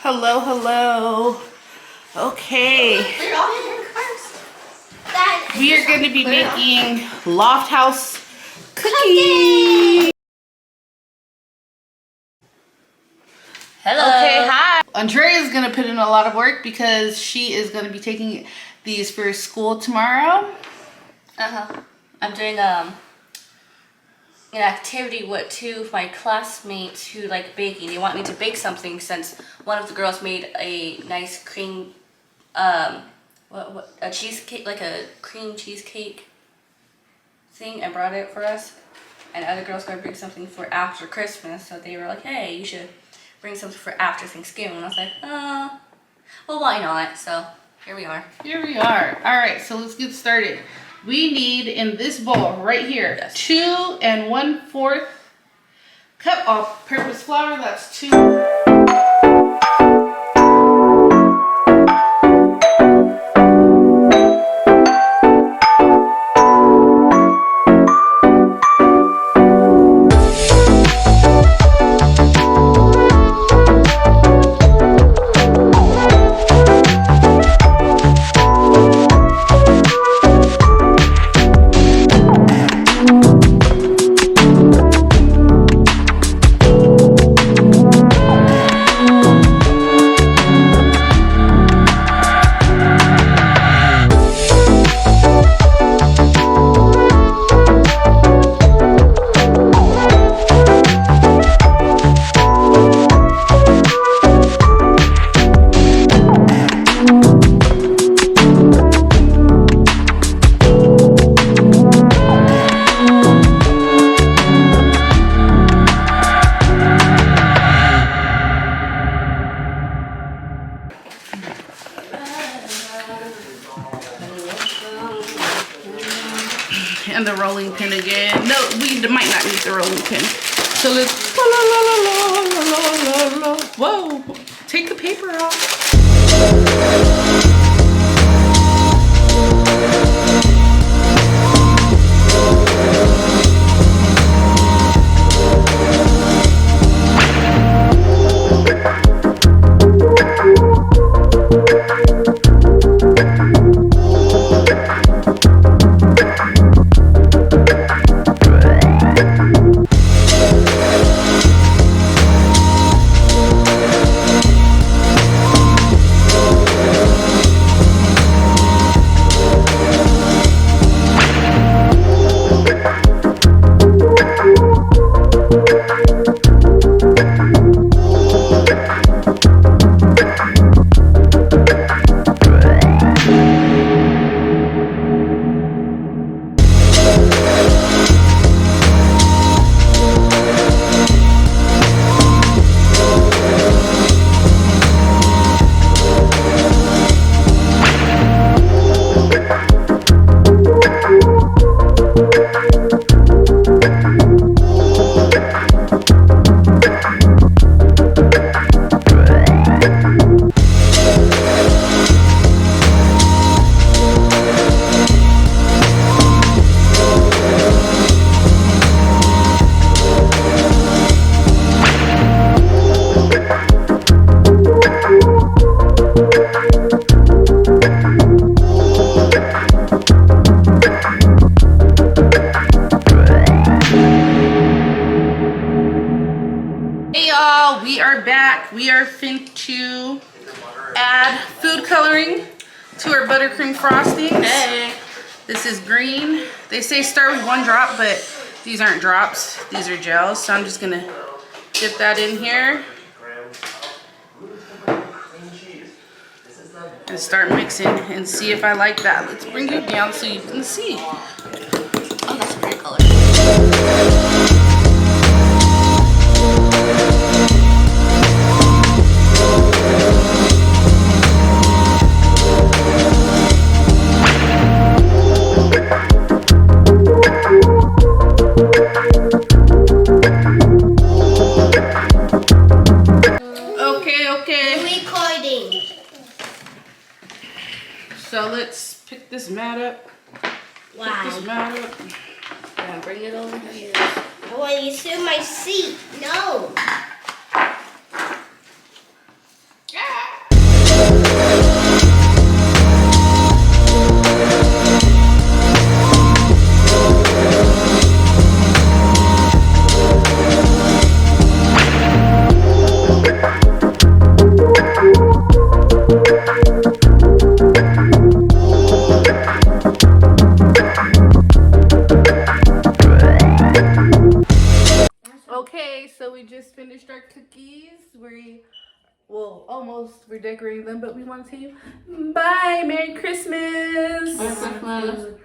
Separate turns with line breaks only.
Hello, hello. Okay. We are going to be making Lofthouse cookies.
Hello.
Okay, hi. Andrea is going to put in a lot of work because she is going to be taking these for school tomorrow.
I'm doing an activity with two of my classmates who like baking. They want me to bake something since one of the girls made a nice cream, a cheesecake, like a cream cheesecake thing, and brought it for us. And the other girls gonna bring something for after Christmas, so they were like, "Hey, you should bring something for after Thanksgiving." And I was like, well, why not? So here we are.
Here we are. All right, so let's get started. We need in this bowl right here,
Yes.
2 1/4 cup all-purpose flour. That's 2. And the rolling pin again. No, we might not need the rolling pin. So let's whoa, take the paper off. We are back. We are fin to add food coloring to our buttercream frostings.
Hey.
This is green. They say start with 1 drop, but these aren't drops. These are gels. So I'm just gonna dip that in here and start mixing and see if I like that. Let's bring you down so you can see.
Oh, that's a pretty color.
Recording.
So let's pick this mat up.
Wow.
Pick this mat up.
And bring it over here.
I want you to sit in my seat. No.
cookies. We're decorating them, but we want to tell you bye, Merry Christmas.
Merry Christmas.